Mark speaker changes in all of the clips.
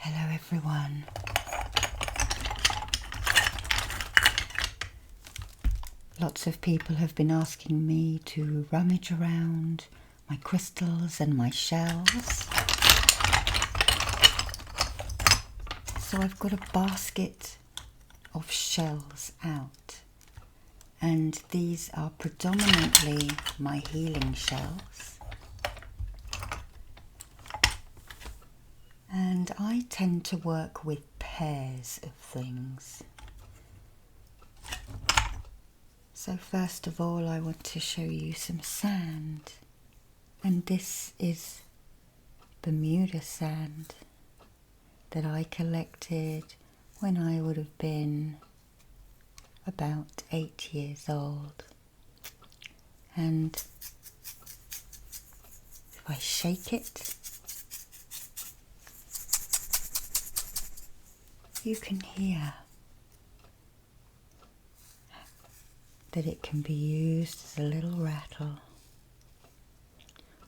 Speaker 1: Hello everyone. Lots of people have been asking me to rummage around my crystals and my shells. So I've got a basket of shells out, and these are predominantly my healing shells. And I tend to work with pairs of things. So first of all, I want to show you some sand, and this is Bermuda sand that I collected when I would have been about 8 years old. And if I shake it, you can hear that it can be used as a little rattle.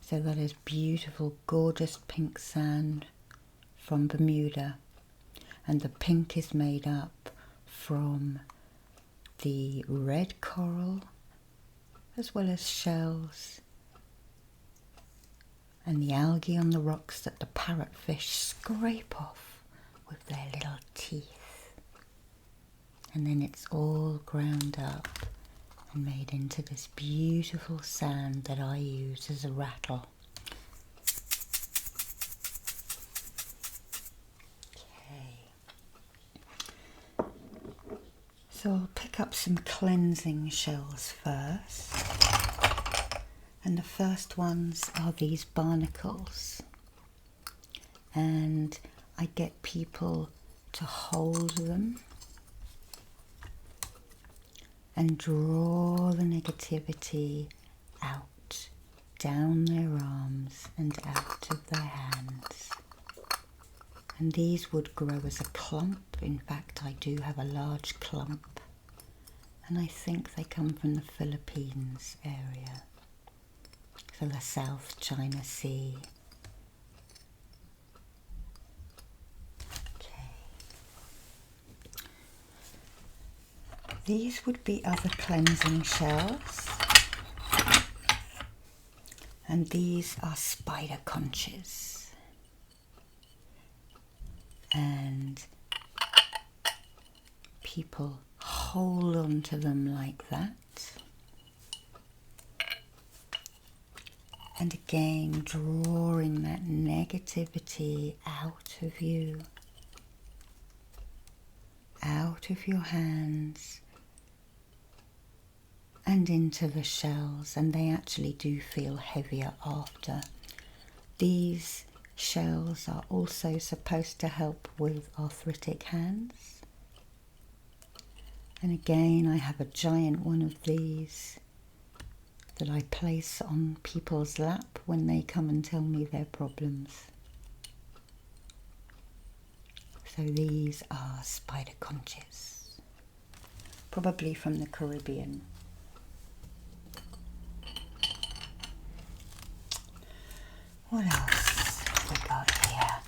Speaker 1: So that is beautiful, gorgeous pink sand from Bermuda, and the pink is made up from the red coral as well as shells and the algae on the rocks that the parrotfish scrape off with their little teeth, and then it's all ground up and made into this beautiful sand that I use as a rattle. Okay, so I'll pick up some cleansing shells first, and the first ones are these barnacles, and I get people to hold them and draw the negativity out, down their arms and out of their hands. And these would grow as a clump. In fact, I do have a large clump, and I think they come from the Philippines area, so the South China Sea. These would be other cleansing shells, and these are spider conches, and people hold on to them like that, and again drawing that negativity out of you, out of your hands and into the shells, and they actually do feel heavier after. These shells are also supposed to help with arthritic hands. And again, I have a giant one of these that I place on people's lap when they come and tell me their problems. So these are spider conches, probably from the Caribbean. What else have we got here?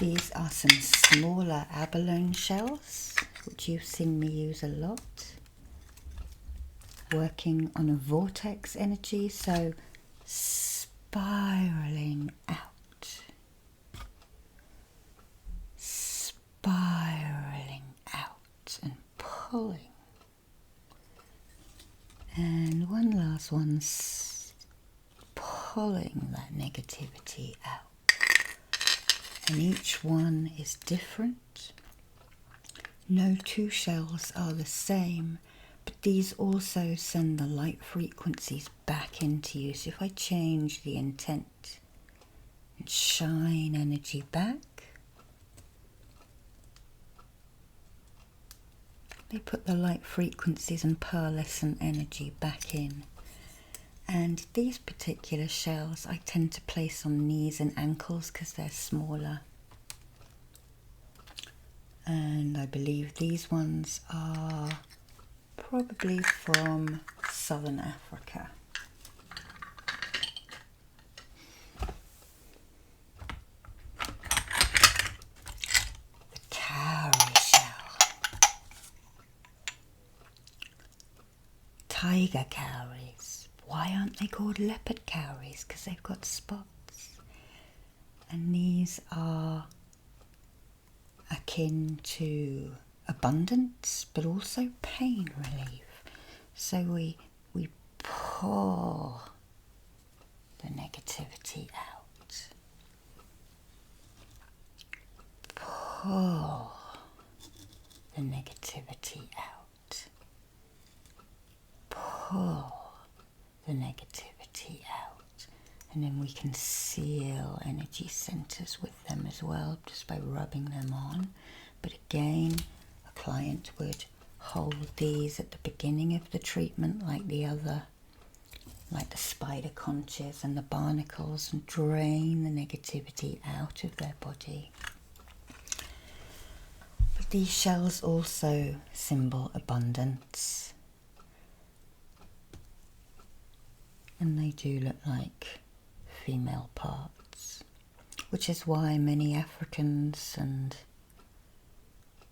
Speaker 1: These are some smaller abalone shells, which you've seen me use a lot, working on a vortex energy, so spiraling out, and pulling. And one last one, pulling that negativity out. And each one is different. No two shells are the same, but these also send the light frequencies back into you. So if I change the intent and shine energy back, they put the light frequencies and pearlescent energy back in. And these particular shells I tend to place on knees and ankles because they're smaller. And I believe these ones are probably from southern Africa. tiger cowries. Why aren't they called leopard cowries? Because they've got spots. And these are akin to abundance, but also pain relief. So we pour the negativity out. Pour the negativity out. Pour the negativity out. And then we can seal energy centers with them as well, just by rubbing them on. But again, a client would hold these at the beginning of the treatment like the spider conches and the barnacles, and drain the negativity out of their body. But these shells also symbol abundance. And they do look like female parts, which is why many Africans and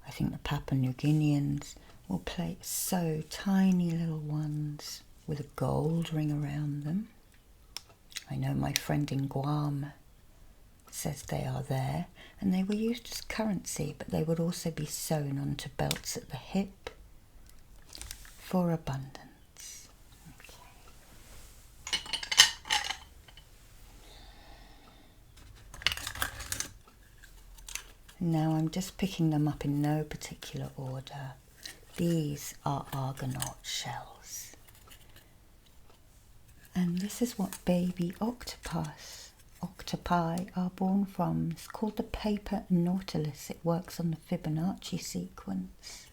Speaker 1: I think the Papua New Guineans will sew tiny little ones with a gold ring around them. I know my friend in Guam says they are there, and they were used as currency, but they would also be sewn onto belts at the hip for abundance. Okay. Now I'm just picking them up in no particular order. These are Argonaut shells. And this is what baby octopi are born from. It's called the paper nautilus. It works on the Fibonacci sequence.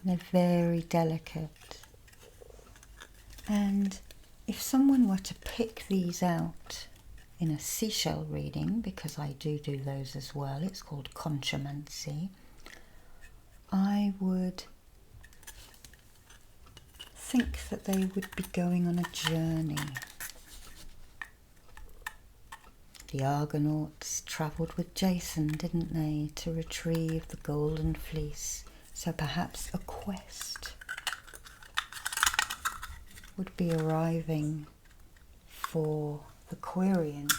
Speaker 1: They're very delicate. And if someone were to pick these out in a seashell reading, because I do those as well, it's called conchomancy, I would think that they would be going on a journey. The Argonauts travelled with Jason, didn't they, to retrieve the golden fleece. So perhaps a quest would be arriving for the querient.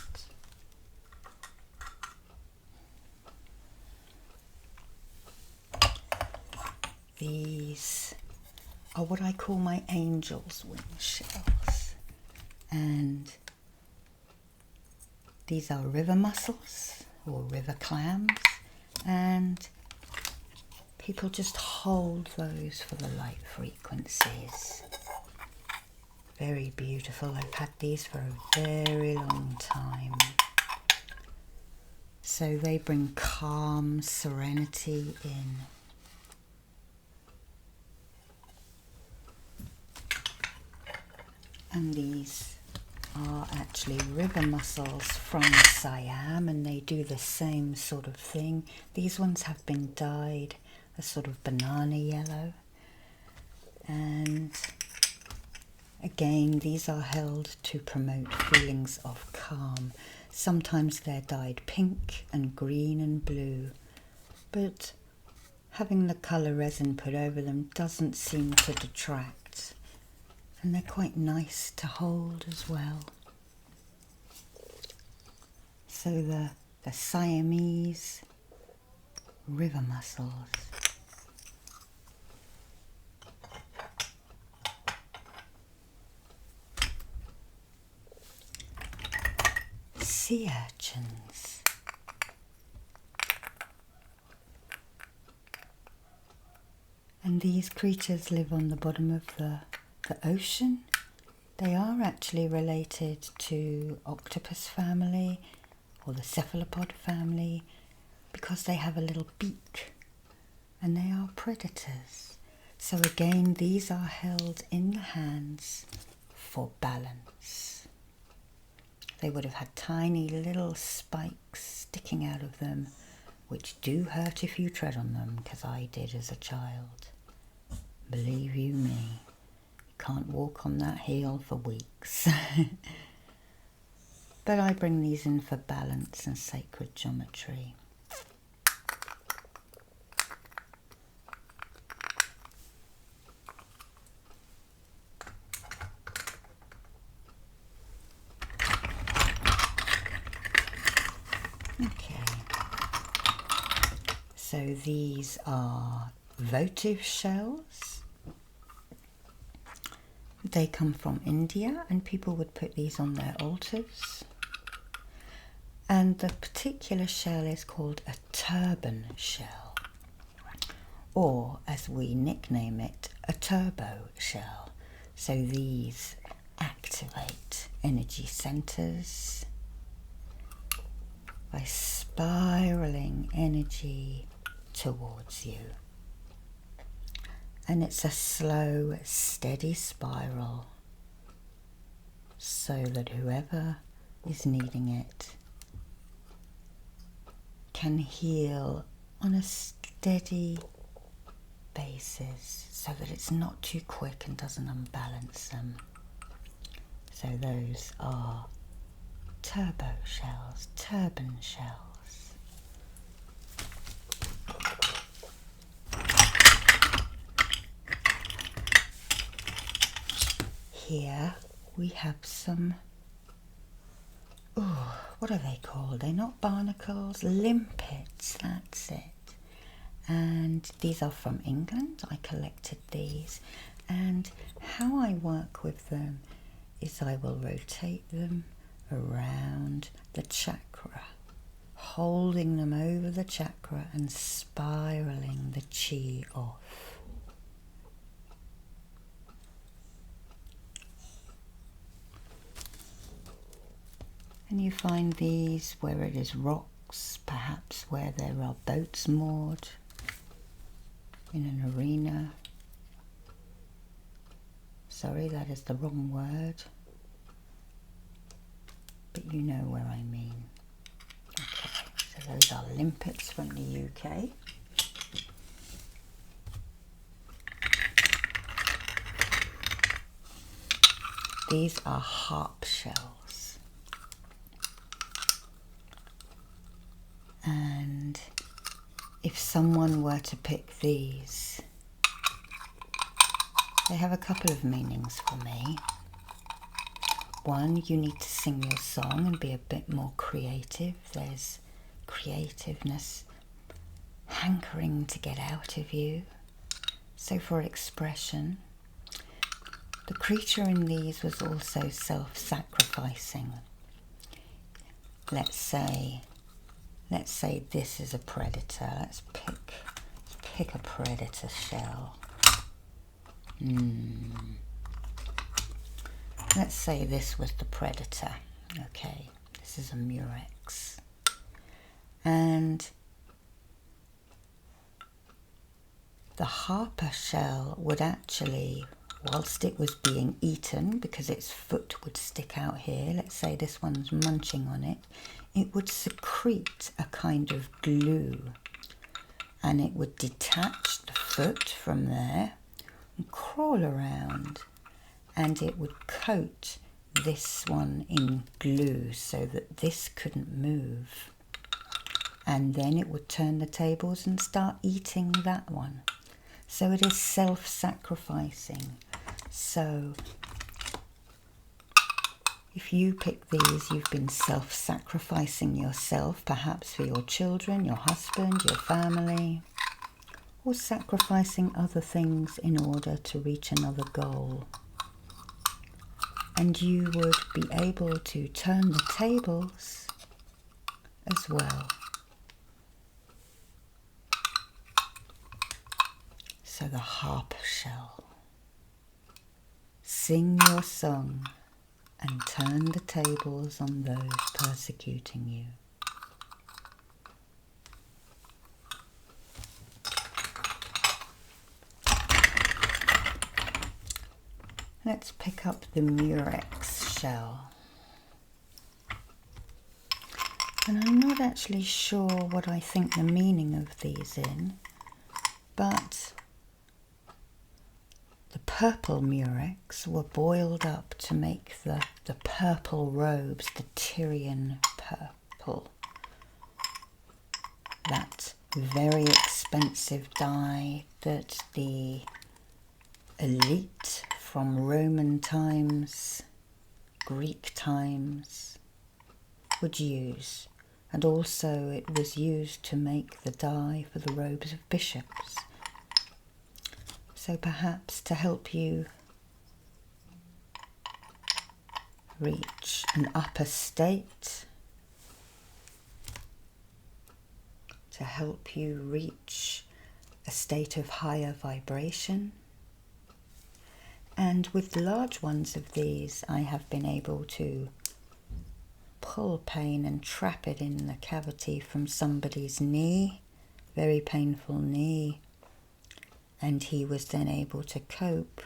Speaker 1: These are what I call my angel's wing shells, and these are river mussels or river clams, and people just hold those for the light frequencies. Very beautiful. I've had these for a very long time. So they bring calm, serenity in. And these are actually river mussels from Siam, and they do the same sort of thing. These ones have been dyed a sort of banana yellow, and again these are held to promote feelings of calm. Sometimes they're dyed pink and green and blue, but having the colour resin put over them doesn't seem to detract. And they're quite nice to hold as well. So the Siamese river mussels. Sea urchins. And these creatures live on the bottom of the ocean. They are actually related to octopus family or the cephalopod family because they have a little beak, and they are predators. So again, these are held in the hands for balance. They would have had tiny little spikes sticking out of them, which do hurt if you tread on them, because I did as a child. Believe you me. Can't walk on that heel for weeks. But I bring these in for balance and sacred geometry. Okay, so these are votive shells. They come from India and people would put these on their altars. And the particular shell is called a turban shell, or as we nickname it, a turbo shell. So these activate energy centers by spiraling energy towards you. And it's a slow, steady spiral so that whoever is needing it can heal on a steady basis so that it's not too quick and doesn't unbalance them. So those are turbo shells, turban shells. Here we have some, what are they called? They're not barnacles, limpets, that's it. And these are from England. I collected these. And how I work with them is I will rotate them around the chakra, holding them over the chakra and spiraling the chi off. And you find these where it is rocks, perhaps where there are boats moored in an arena. Sorry, that is the wrong word, but you know where I mean. Okay, so those are limpets from the UK. These are harp shells. And if someone were to pick these, they have a couple of meanings for me. One, you need to sing your song and be a bit more creative. There's creativeness hankering to get out of you. So for expression, the creature in these was also self-sacrificing. Let's say this is a predator. Let's pick a predator shell. Let's say this was the predator. Okay, this is a murex. And the harper shell would actually, whilst it was being eaten, because its foot would stick out here, let's say this one's munching on it, it would secrete a kind of glue. And it would detach the foot from there and crawl around, and it would coat this one in glue so that this couldn't move. And then it would turn the tables and start eating that one. So it is self-sacrificing. So if you pick these, you've been self-sacrificing yourself, perhaps for your children, your husband, your family, or sacrificing other things in order to reach another goal. And you would be able to turn the tables as well. So the harp shell. Sing your song and turn the tables on those persecuting you. Let's pick up the murex shell. And I'm not actually sure what I think the meaning of these in, but the purple murex were boiled up to make the purple robes, the Tyrian purple. That very expensive dye that the elite from Roman times, Greek times would use and also it was used to make the dye for the robes of bishops. So perhaps to help you reach an upper state, to help you reach a state of higher vibration. And with large ones of these, I have been able to pull pain and trap it in the cavity from somebody's knee, very painful knee, and he was then able to cope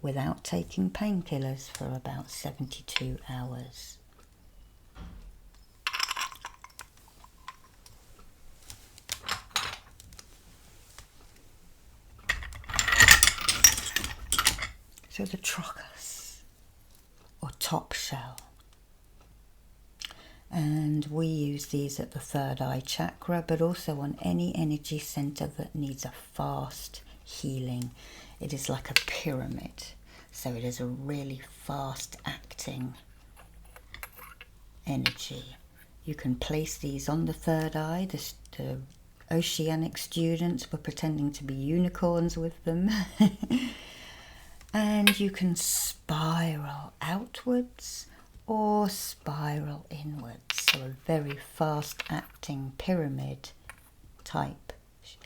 Speaker 1: without taking painkillers for about 72 hours. So the Trochus, or top shell, and we use these at the third eye chakra, but also on any energy center that needs a fast healing. It is like a pyramid, so it is a really fast acting energy. You can place these on the third eye. The Oceanic students were pretending to be unicorns with them. And you can spiral outwards or spiral inwards. So a very fast acting pyramid type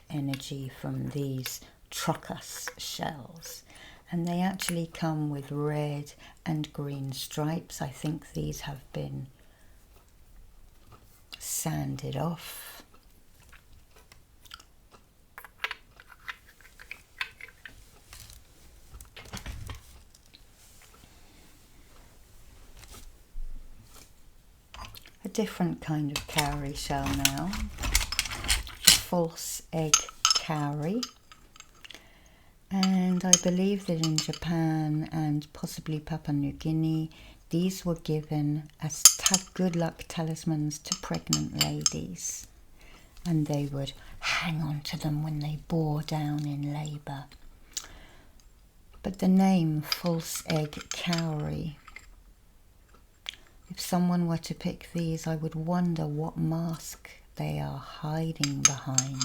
Speaker 1: energy from these Trochus shells. And they actually come with red and green stripes. I think these have been sanded off. A different kind of cowrie shell now, false egg cowrie, and I believe that in Japan and possibly Papua New Guinea these were given as good luck talismans to pregnant ladies, and they would hang on to them when they bore down in labour. But the name false egg cowrie, if someone were to pick these, I would wonder what mask they are hiding behind.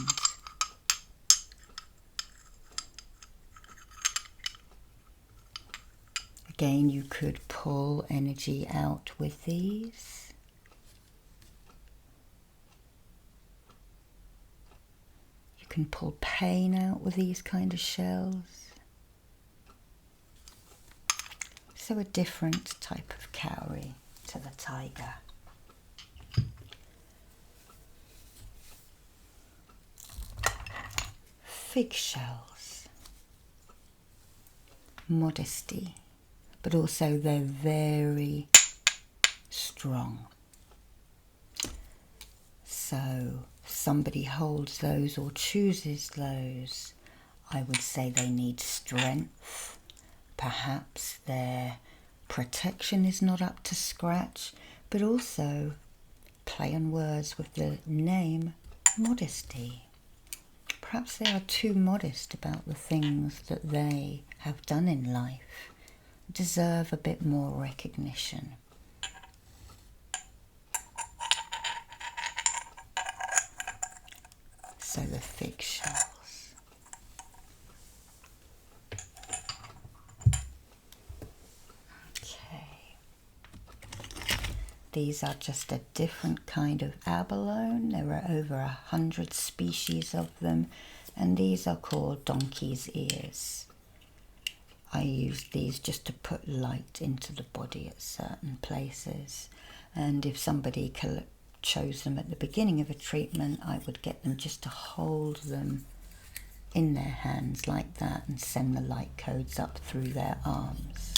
Speaker 1: Again, you could pull energy out with these. You can pull pain out with these kind of shells. So a different type of cowrie to the tiger. Fig shells. Modesty, but also they're very strong. So if somebody holds those or chooses those, I would say they need strength. Perhaps their protection is not up to scratch, but also play on words with the name modesty. Perhaps they are too modest about the things that they have done in life, deserve a bit more recognition. So the fig shells. These are just a different kind of abalone. There are over 100 species of them, and these are called donkey's ears. I use these just to put light into the body at certain places, and if somebody chose them at the beginning of a treatment, I would get them just to hold them in their hands like that and send the light codes up through their arms.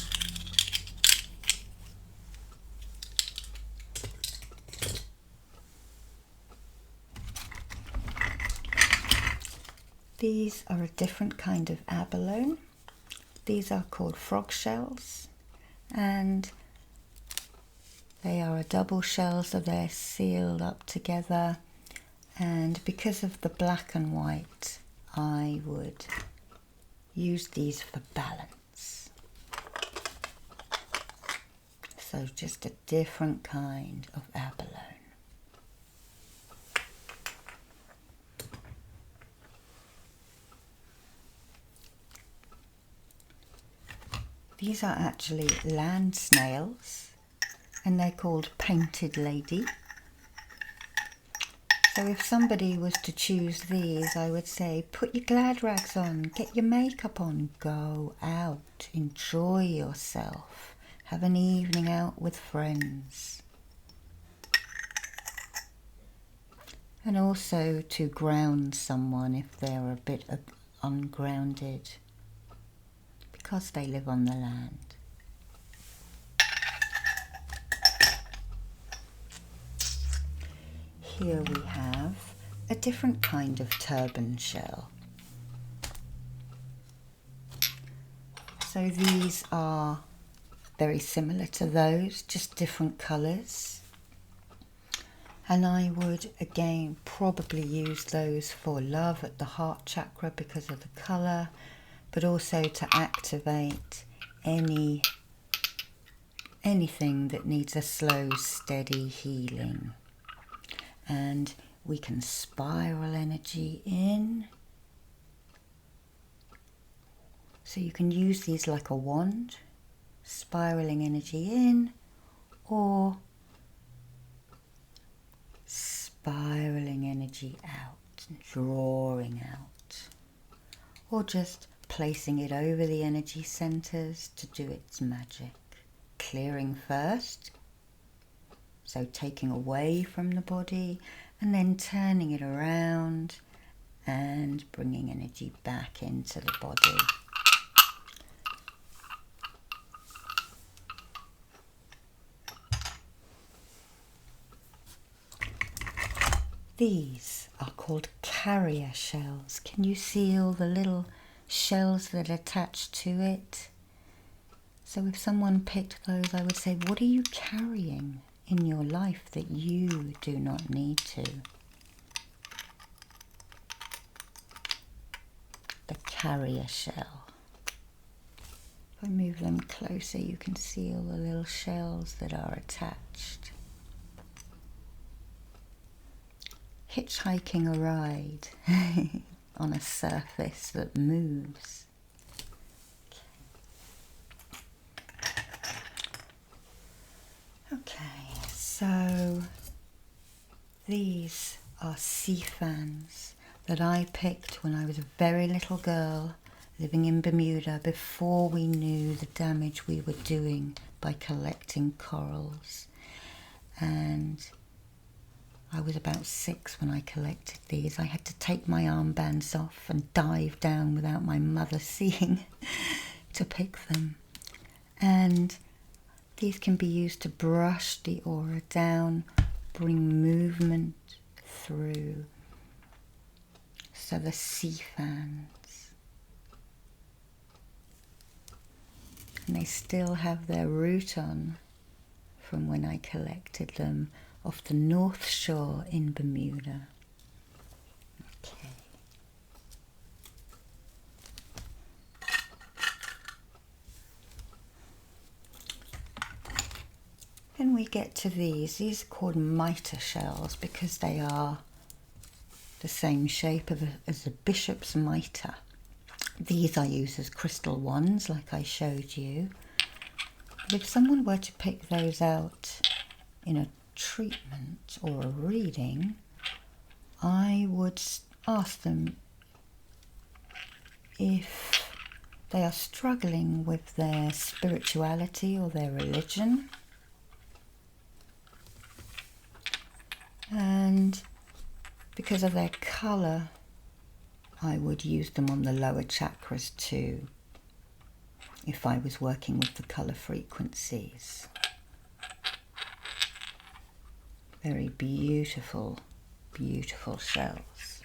Speaker 1: These are a different kind of abalone. These are called frog shells, and they are a double shell, so they're sealed up together. And because of the black and white, I would use these for balance. So just a different kind of abalone. These are actually land snails, and they're called painted lady. So if somebody was to choose these, I would say put your glad rags on, get your makeup on, go out, enjoy yourself, have an evening out with friends. And also to ground someone if they're a bit ungrounded, because they live on the land. Here we have a different kind of turban shell. So these are very similar to those, just different colours. And I would again probably use those for love at the heart chakra because of the colour, but also to activate anything that needs a slow, steady healing. And we can spiral energy in. So you can use these like a wand, spiraling energy in, or spiraling energy out, drawing out, or just placing it over the energy centers to do its magic. Clearing first, so taking away from the body, and then turning it around and bringing energy back into the body. These are called carrier shells. Can you see all the little shells that attach to it? So if someone picked those, I would say, what are you carrying in your life that you do not need to? The carrier shell. If I move them closer, you can see all the little shells that are attached. Hitchhiking a ride on a surface that moves. Okay, so these are sea fans that I picked when I was a very little girl living in Bermuda before we knew the damage we were doing by collecting corals. And I was about 6 when I collected these. I had to take my armbands off and dive down without my mother seeing to pick them. And these can be used to brush the aura down, bring movement through. So the sea fans. And they still have their root on from when I collected them off the North Shore in Bermuda. Okay. Then we get to these. These are called mitre shells because they are the same shape as a bishop's mitre. These I use as crystal wands like I showed you. But if someone were to pick those out in a treatment or a reading, I would ask them if they are struggling with their spirituality or their religion, and because of their colour I would use them on the lower chakras too if I was working with the colour frequencies. Very beautiful, beautiful shells.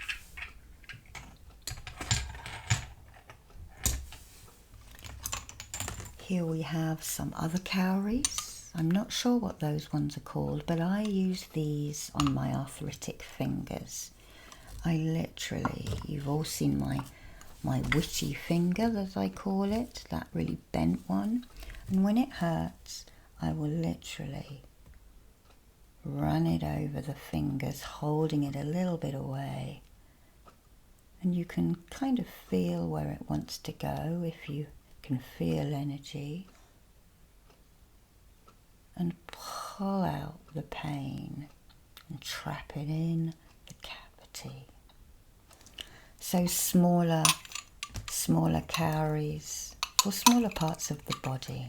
Speaker 1: Here we have some other cowries. I'm not sure what those ones are called, but I use these on my arthritic fingers. I literally, you've all seen my witchy finger, as I call it, that really bent one. And when it hurts, I will literally run it over the fingers, holding it a little bit away. And you can kind of feel where it wants to go if you can feel energy and pull out the pain and trap it in the cavity. So smaller cowries for smaller parts of the body,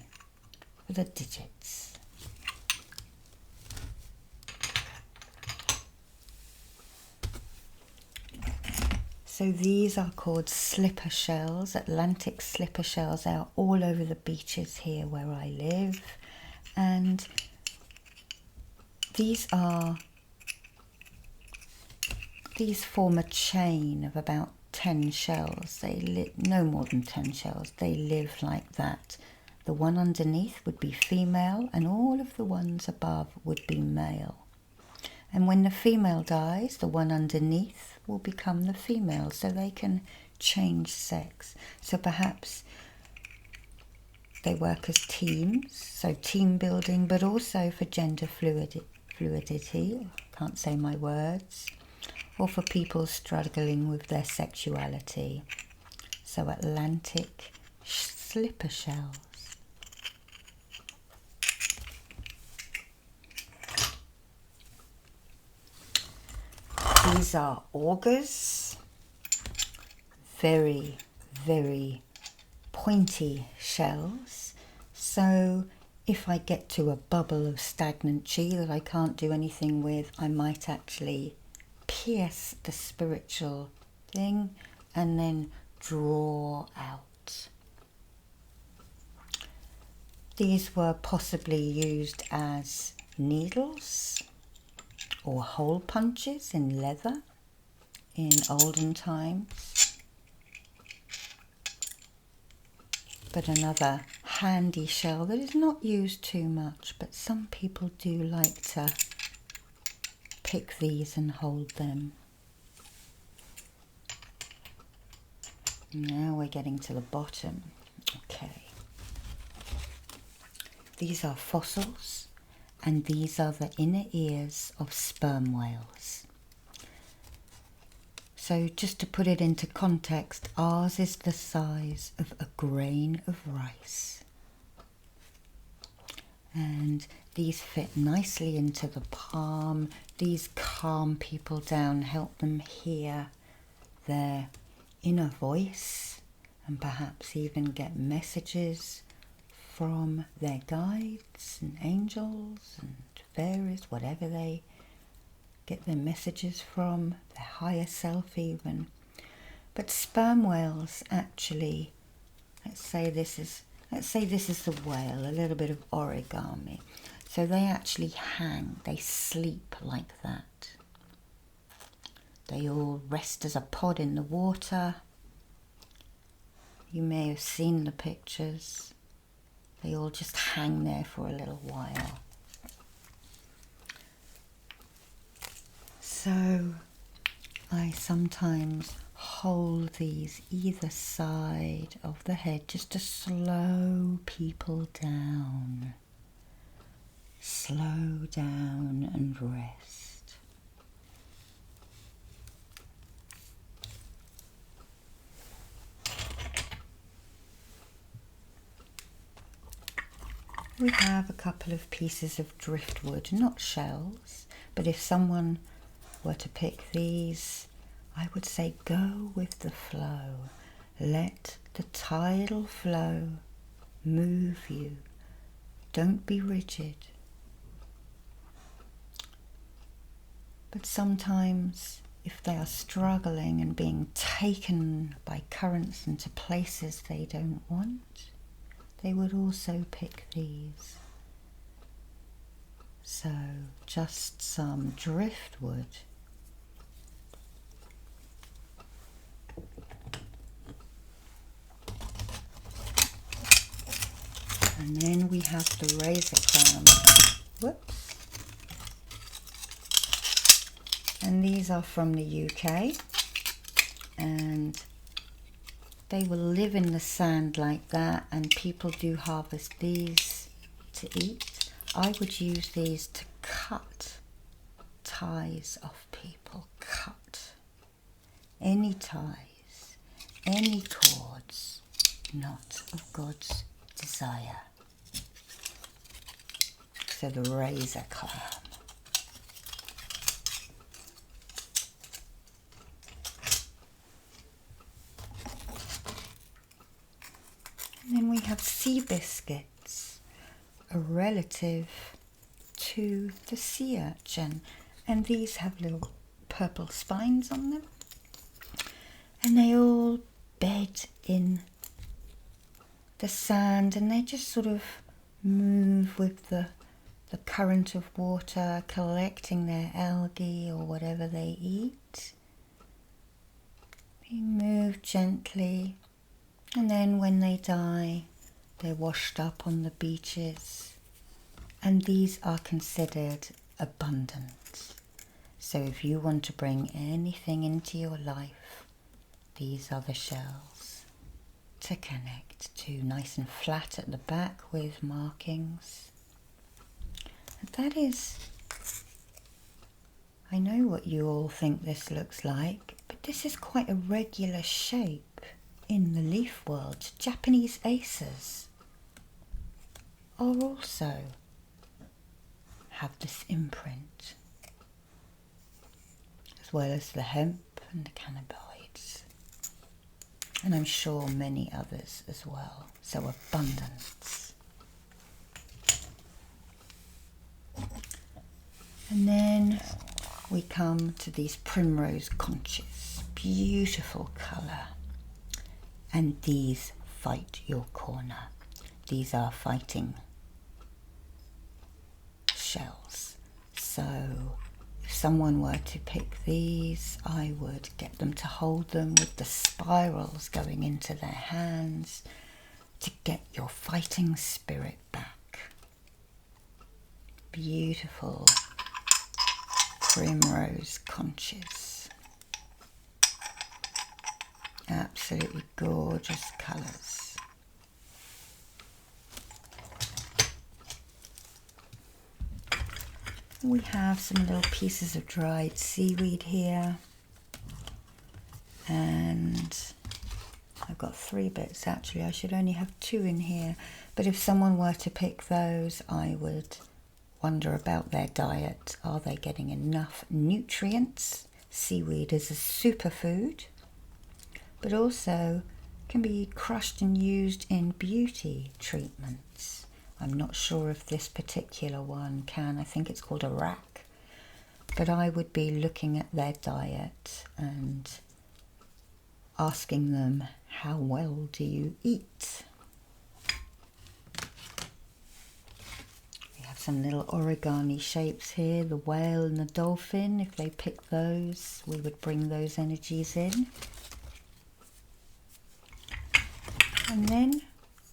Speaker 1: for the digits. So these are called slipper shells, Atlantic slipper shells. They are all over the beaches here where I live. And these form a chain of about 10 shells. No more than 10 shells. They live like that. The one underneath would be female and all of the ones above would be male. And when the female dies, the one underneath will become the female, so they can change sex. So perhaps they work as teams, so team building, but also for gender fluidity, can't say my words, or for people struggling with their sexuality. So Atlantic slipper shells. These are augurs, very, very pointy shells. So if I get to a bubble of stagnant chi that I can't do anything with, I might actually pierce the spiritual thing and then draw out. These were possibly used as needles or hole punches in leather in olden times. But another handy shell that is not used too much, but some people do like to pick these and hold them. Now we're getting to the bottom. Okay. These are fossils, and these are the inner ears of sperm whales. So just to put it into context, ours is the size of a grain of rice. And these fit nicely into the palm. These calm people down, help them hear their inner voice and perhaps even get messages from their guides and angels and fairies, whatever they get their messages from, their higher self even. But sperm whales actually, let's say this is the whale, a little bit of origami. So they actually hang, they sleep like that. They all rest as a pod in the water. You may have seen the pictures. They all just hang there for a little while. So I sometimes hold these either side of the head just to slow people down. Slow down and rest. We have a couple of pieces of driftwood, not shells, but if someone were to pick these, I would say go with the flow. Let the tidal flow move you. Don't be rigid. But sometimes if they are struggling and being taken by currents into places they don't want, they would also pick these. So just some driftwood. And then we have the razor clams. Whoops. And these are from the UK. And they will live in the sand like that, and people do harvest these to eat. I would use these to cut ties off people. Cut any ties, any cords. not of God's desire. So the razor clam. And then we have sea biscuits, a relative to the sea urchin, and these have little purple spines on them, and they all bed in the sand, and they just sort of move with the current of water, collecting their algae or whatever they eat. They move gently, and then when they die, they're washed up on the beaches, and these are considered abundant. So if you want to bring anything into your life, these are the shells to connect to. Nice and flat at the back with markings. And that is, I know what you all think this looks like, but this is quite a regular shape in the leaf world. Japanese acers are also have this imprint, as well as the hemp and the cannabinoids, and I'm sure many others as well. So abundance. And then we come to these primrose conches, beautiful colour, and these fight your corner. These are fighting shells. So if someone were to pick these, I would get them to hold them with the spirals going into their hands to get your fighting spirit back. Beautiful primrose conches. Absolutely gorgeous colours. We have some little pieces of dried seaweed here, and I've got 3 bits actually. I should only have 2 in here, but if someone were to pick those, I would wonder about their diet. Are they getting enough nutrients? Seaweed is a superfood, but also can be crushed and used in beauty treatments. I'm not sure if this particular one can. I think it's called a rack, but I would be looking at their diet and asking them, how well do you eat? Some little origami shapes here, the whale and the dolphin. If they pick those, we would bring those energies in. And then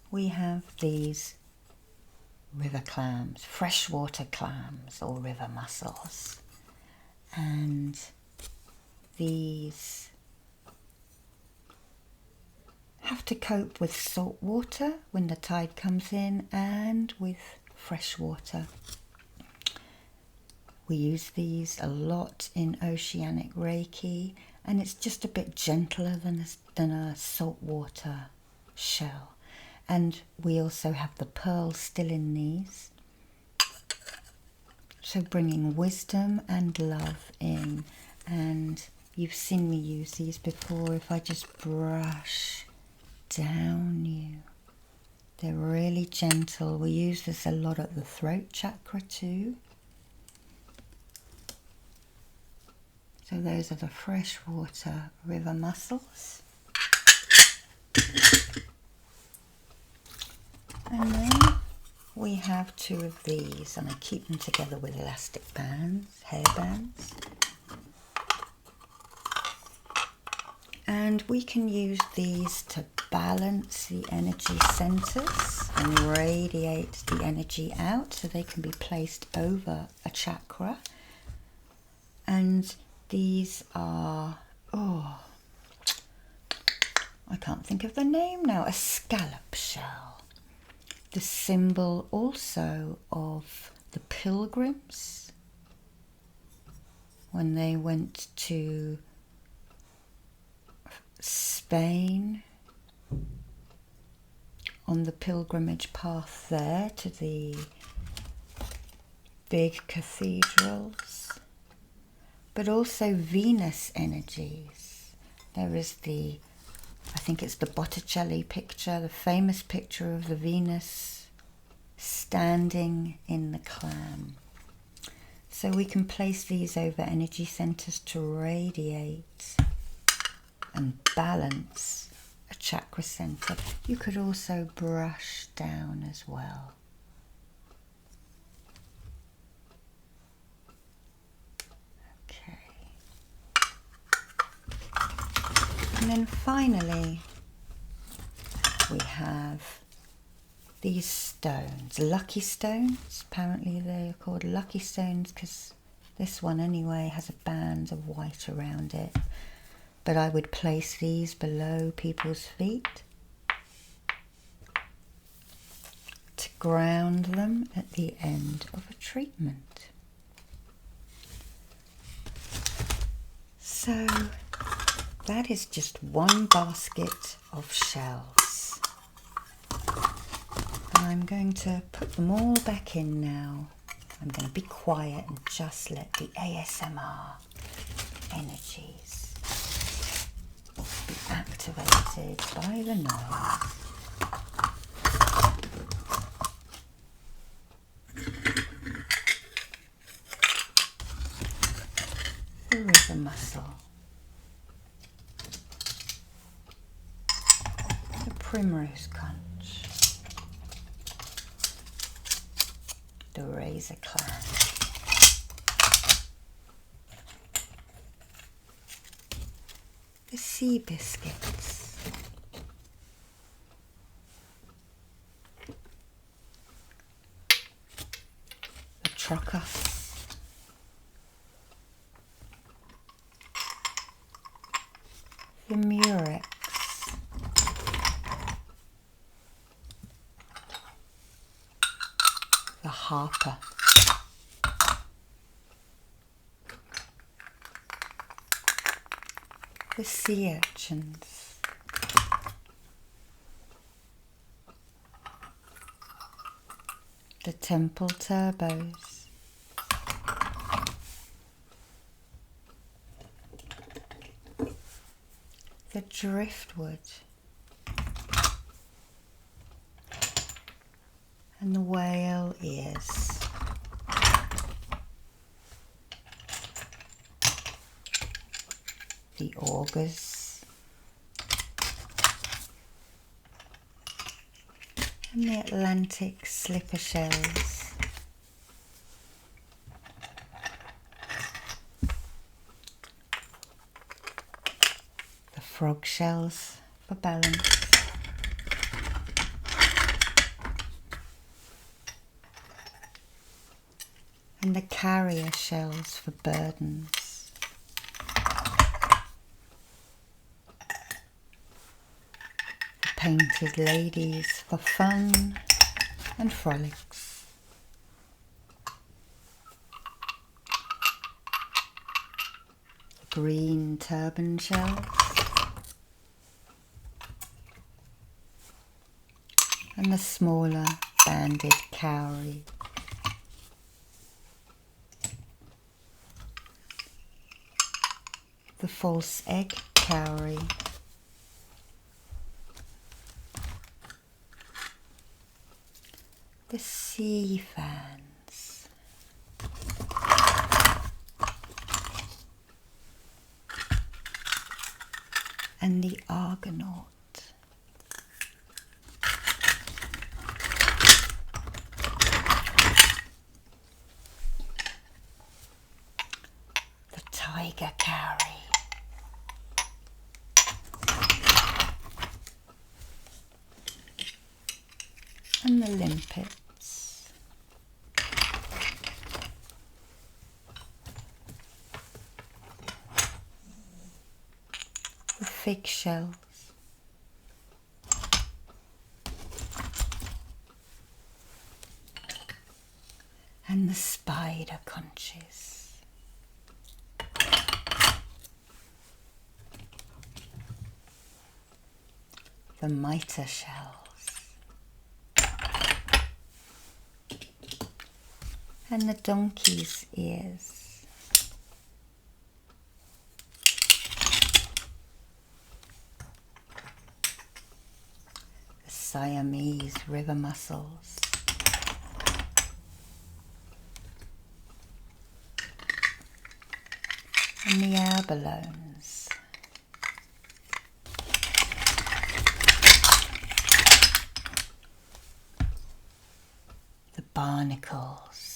Speaker 1: we have these river clams, freshwater clams or river mussels. And these have to cope with salt water when the tide comes in and with fresh water. We use these a lot in Oceanic Reiki, and it's just a bit gentler than a saltwater shell. And we also have the pearls still in these, so bringing wisdom and love in. And you've seen me use these before. If I just brush down you, they're really gentle. We use this a lot at the throat chakra too. So those are the freshwater river mussels. And then we have 2 of these, and I keep them together with elastic bands, hair bands. And we can use these to balance the energy centers and radiate the energy out, so they can be placed over a chakra. And these are, I can't think of the name now, a scallop shell. The symbol also of the pilgrims when they went to Spain on the pilgrimage path there to the big cathedrals, but also Venus energies. There is I think it's the Botticelli picture, the famous picture of the Venus standing in the clam. So we can place these over energy centers to radiate and balance a chakra center. You could also brush down as well. Okay. And then finally, we have these stones, lucky stones. Apparently they're called lucky stones because this one anyway has a band of white around it. But I would place these below people's feet to ground them at the end of a treatment. So that is just one basket of shells. And I'm going to put them all back in now. I'm going to be quiet and just let the ASMR energies be activated by the nose. The river mussel, the primrose conch, the razor clam, the sea biscuits, the Trochus, the murex, the harp, the sea urchins, the temple turbos, the driftwood, and the whale ears. The augurs and the Atlantic slipper shells, the frog shells for balance, and the carrier shells for burdens. Painted ladies for fun and frolics. The green turban shells. And the smaller banded cowrie. The false egg cowrie. The sea fans, and the Argonaut, the tiger cowrie, and the limpet. Fig shells, and the spider conches, the mitre shells, and the donkey's ears. The Siamese river mussels. And the abalones. The barnacles.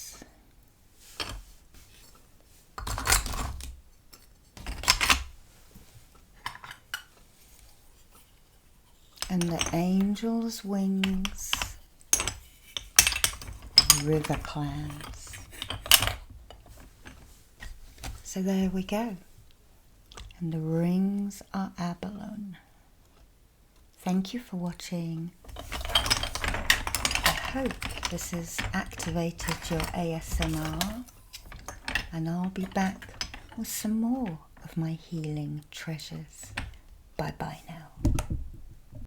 Speaker 1: And the angel's wings. River clams. So there we go. And the rings are abalone. Thank you for watching. I hope this has activated your ASMR, and I'll be back with some more of my healing treasures. Bye bye now.